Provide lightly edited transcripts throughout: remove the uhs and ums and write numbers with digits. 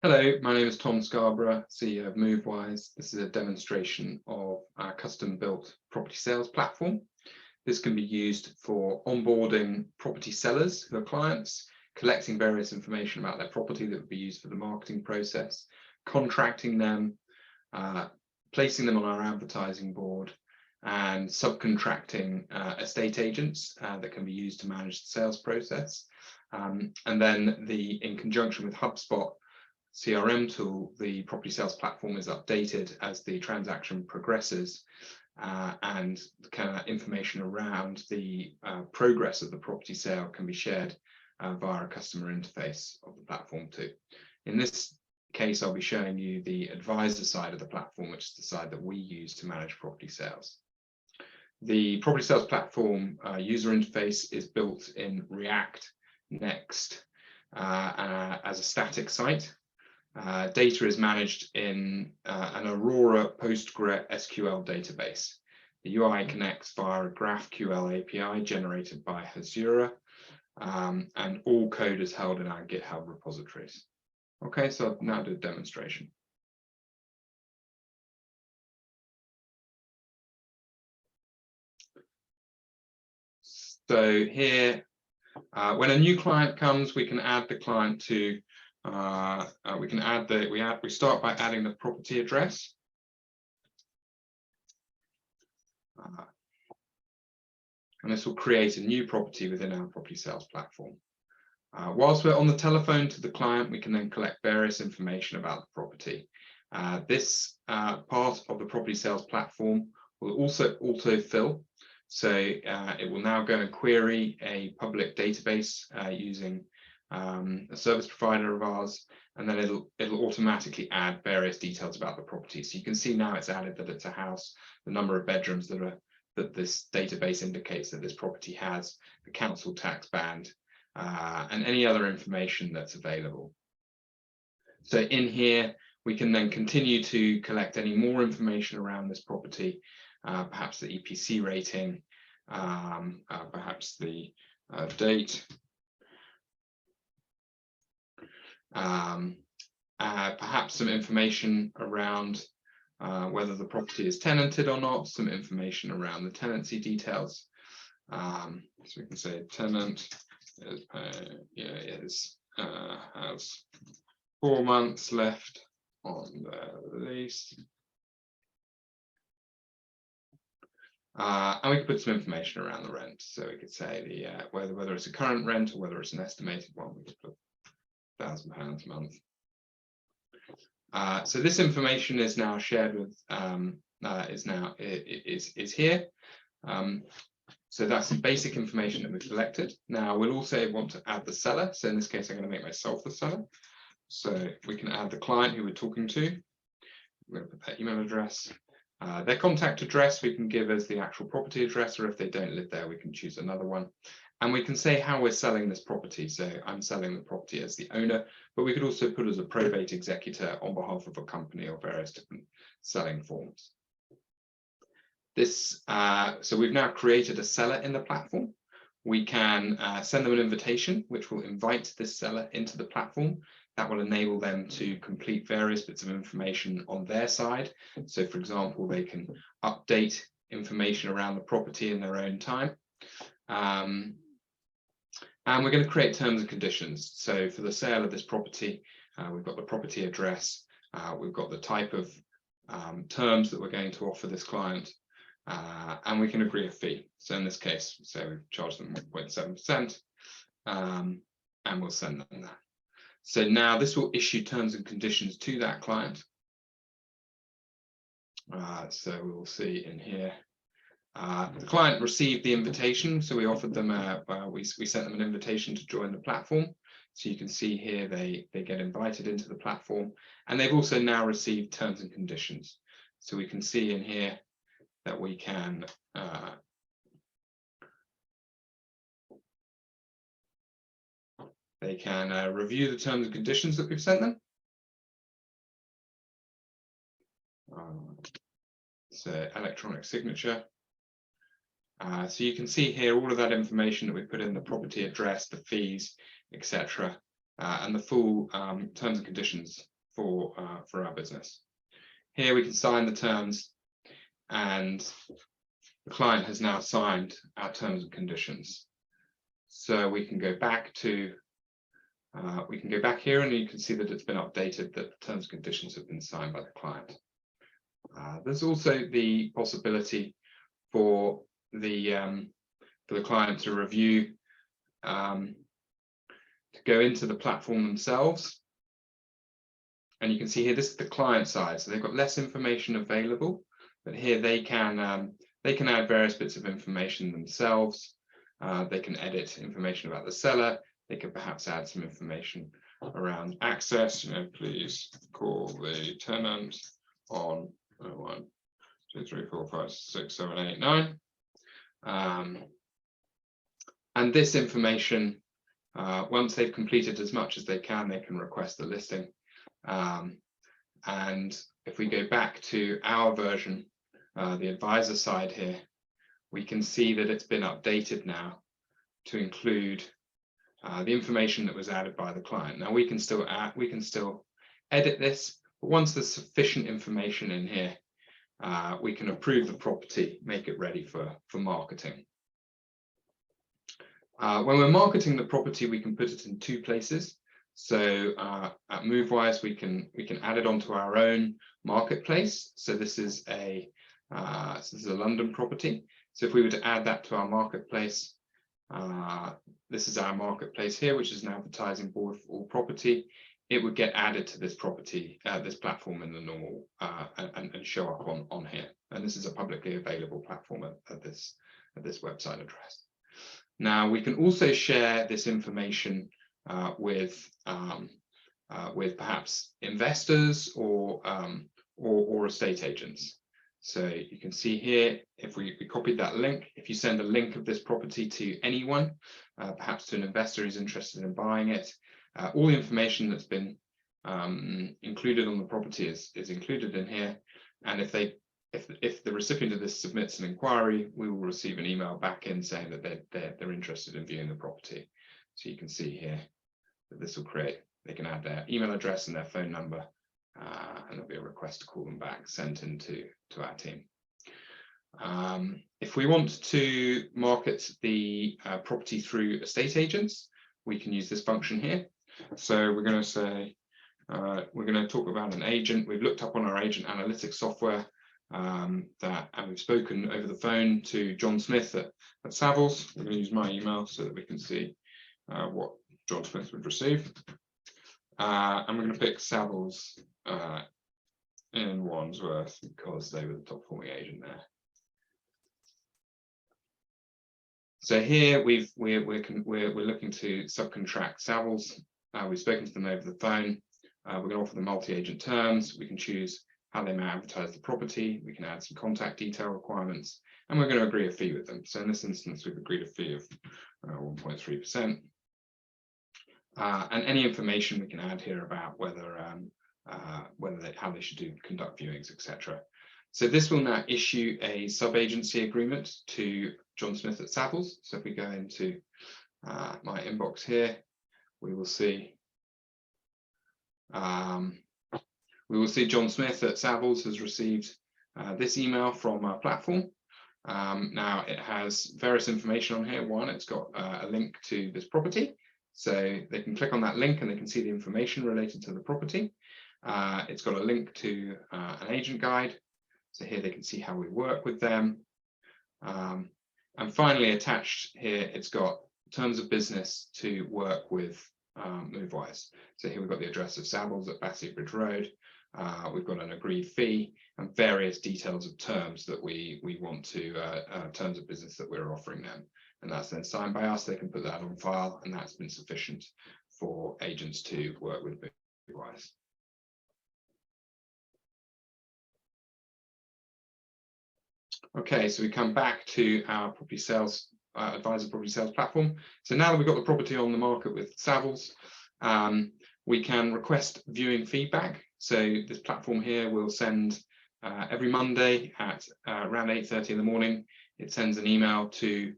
Hello, my name is Tom Scarborough, CEO of Movewise. This is a demonstration of our custom-built property sales platform. This can be used for onboarding property sellers who are clients, collecting various information about their property that would be used for the marketing process, contracting them, placing them on our advertising board, and subcontracting estate agents that can be used to manage the sales process. And then in conjunction with HubSpot CRM tool, the property sales platform is updated as the transaction progresses, and the kind of information around the progress of the property sale can be shared via a customer interface of the platform too. In this case, I'll be showing you the advisor side of the platform, which is the side that we use to manage property sales. The property sales platform user interface is built in React Next as a static site. Data is managed in an Aurora PostgreSQL database. The UI connects via a GraphQL API generated by Azure, and all code is held in our GitHub repositories. Okay, so I'll now do a demonstration. So here, when a new client comes, we can add the client to we start by adding the property address. And this will create a new property within our property sales platform. Whilst we're on the telephone to the client, we can then collect various information about the property. This part of the property sales platform will also autofill. So it will now go and query a public database using a service provider of ours, and then it'll automatically add various details about the property. So you can see now it's added that it's a house, the number of bedrooms that this database indicates that this property has, the council tax band, and any other information that's available. So in here, we can then continue to collect any more information around this property, perhaps the EPC rating, perhaps the date, perhaps some information around whether the property is tenanted or not, some information around the tenancy details. So we can say tenant has 4 months left on the lease. And we could put some information around the rent. So we could say whether it's a current rent or whether it's an estimated one. We could put £1,000 a month. So this information is now shared with is here. So that's some basic information that we've collected. Now we'll also want to add the seller. So in this case, I'm going to make myself the seller. So we can add the client who we're talking to. We're going to put their email address. Their contact address we can give as the actual property address, or if they don't live there, we can choose another one. And we can say how we're selling this property. So I'm selling the property as the owner, but we could also put as a probate executor on behalf of a company or various different selling forms. So we've now created a seller in the platform. We can send them an invitation, which will invite this seller into the platform. That will enable them to complete various bits of information on their side. So for example, they can update information around the property in their own time. And we're going to create terms and conditions. So for the sale of this property, we've got the property address, we've got the type of terms that we're going to offer this client, and we can agree a fee. So in this case, so we've charged them 1.7%, and we'll send them that. So now this will issue terms and conditions to that client. So we will see in here. The client received the invitation, so we offered them we sent them an invitation to join the platform. So you can see here they get invited into the platform, and they've also now received terms and conditions. So we can see in here that we can they can review the terms and conditions that we've sent them. So electronic signature. So you can see here all of that information that we put in, the property address, the fees, etc., and the full terms and conditions for our business. Here we can sign the terms, and the client has now signed our terms and conditions. So we can go back to here, and you can see that it's been updated, that the terms and conditions have been signed by the client. There's also the possibility for the client to review, to go into the platform themselves. And you can see here, this is the client side, so they've got less information available, but here they can add various bits of information themselves. They can edit information about the seller. They could perhaps add some information around access. Please call the tenant on 1, 2, 3, 4, 5, 6, 7, 8, 9. And this information, once they've completed as much as they can request the listing. And if we go back to our version, the advisor side here, we can see that it's been updated now to include the information that was added by the client. Now we can still edit this, but once there's sufficient information in here, we can approve the property, make it ready for marketing. When we're marketing the property, we can put it in 2 places. So at Movewise, we can add it onto our own marketplace. So this is a London property. So if we were to add that to our marketplace, this is our marketplace here, which is an advertising board for all property. It would get added to this property, this platform in the normal, and show up on here. And this is a publicly available platform at this website address. Now we can also share this information with perhaps investors or estate agents. So you can see here, if we copied that link, if you send a link of this property to anyone, perhaps to an investor who's interested in buying it, all the information that's been included on the property is included in here. And if the recipient of this submits an inquiry, we will receive an email back in saying that they're interested in viewing the property. So you can see here that this will create, they can add their email address and their phone number, and there'll be a request to call them back sent into our team. If we want to market the property through estate agents, we can use this function here. So we're going to say, we're going to talk about an agent. We've looked up on our agent analytics software, and we've spoken over the phone to John Smith at Savills. We're going to use my email so that we can see what John Smith would receive. And we're going to pick Savills in Wandsworth because they were the top performing agent there. So here we're looking to subcontract Savills. We've spoken to them over the phone. We're going to offer them multi-agent terms. We can choose how they may advertise the property. We can add some contact detail requirements, and we're going to agree a fee with them. So in this instance, we've agreed a fee of 1.3%. And any information we can add here about how they should conduct viewings, etc. So this will now issue a sub-agency agreement to John Smith at Savills. So if we go into my inbox here, we will see John Smith at Savills has received this email from our platform. Now it has various information on here. One, it's got a link to this property. So they can click on that link and they can see the information related to the property. It's got a link to an agent guide. So here they can see how we work with them. And finally attached here, it's got terms of business to work with Movewise. So here we've got the address of Savills at Battersea Bridge Road. We've got an agreed fee and various details of terms that we want to, terms of business that we're offering them. And that's then signed by us. They can put that on file, and that's been sufficient for agents to work with Movewise. Okay, so we come back to our property sales, advisor property sales platform. So now that we've got the property on the market with Savills, we can request viewing feedback. So this platform here will send every Monday at around 8:30 in the morning. It sends an email to,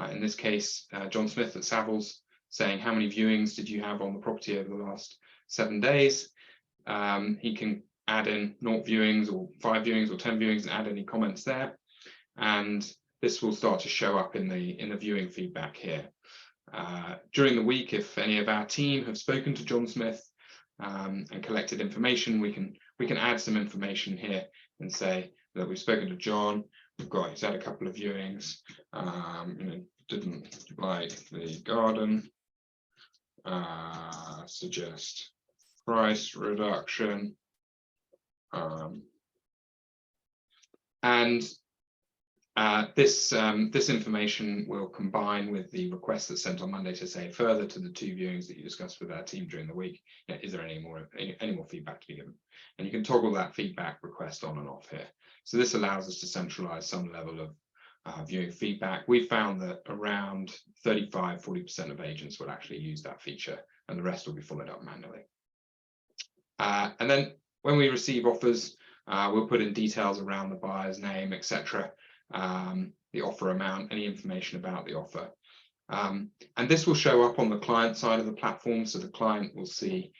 in this case, John Smith at Savills, saying how many viewings did you have on the property over the last 7 days. he can add in 0 viewings or 5 viewings or 10 viewings and add any comments there. And this will start to show up in the viewing feedback here. During the week, if any of our team have spoken to John Smith and collected information, we can add some information here and say that we've spoken to John. He's had a couple of viewings. Didn't like the garden. Suggest price reduction. This information will combine with the request that's sent on Monday to say further to the 2 viewings that you discussed with our team during the week. Is there any more feedback to be given? And you can toggle that feedback request on and off here. So this allows us to centralize some level of viewing feedback. We found that around 35–40% of agents will actually use that feature, and the rest will be followed up manually. And then when we receive offers, we'll put in details around the buyer's name, etc., the offer amount, any information about the offer. And this will show up on the client side of the platform, so the client will see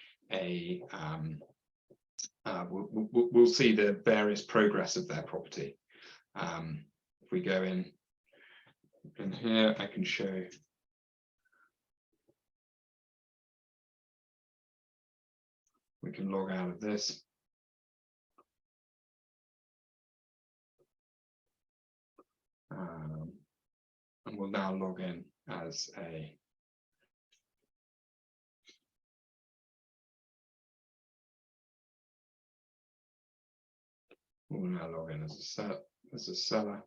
we'll see the various progress of their property. If we go in here, I can show we can log out of this. And we'll now log in as a seller.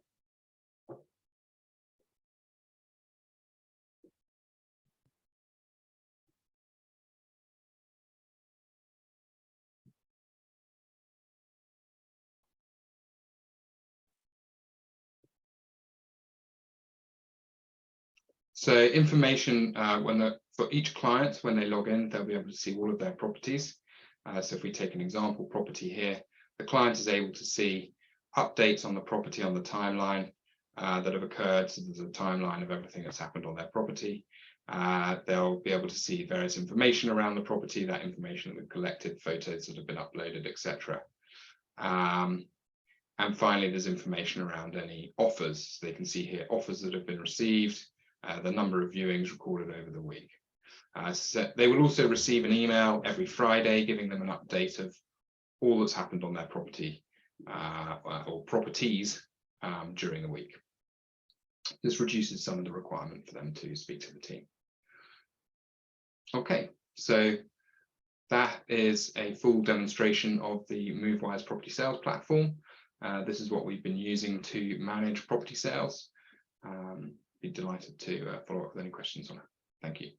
So information for each client, when they log in, they'll be able to see all of their properties. So if we take an example property here, the client is able to see updates on the property on the timeline that have occurred. So there's a timeline of everything that's happened on their property. They'll be able to see various information around the property, that information that we've collected, photos that have been uploaded, etc. And finally, there's information around any offers. So they can see here offers that have been received, the number of viewings recorded over the week. So they will also receive an email every Friday giving them an update of all that's happened on their property or properties during the week. This reduces some of the requirement for them to speak to the team. Okay, so that is a full demonstration of the Movewise property sales platform. This is what we've been using to manage property sales. Be delighted to follow up with any questions on it. Thank you.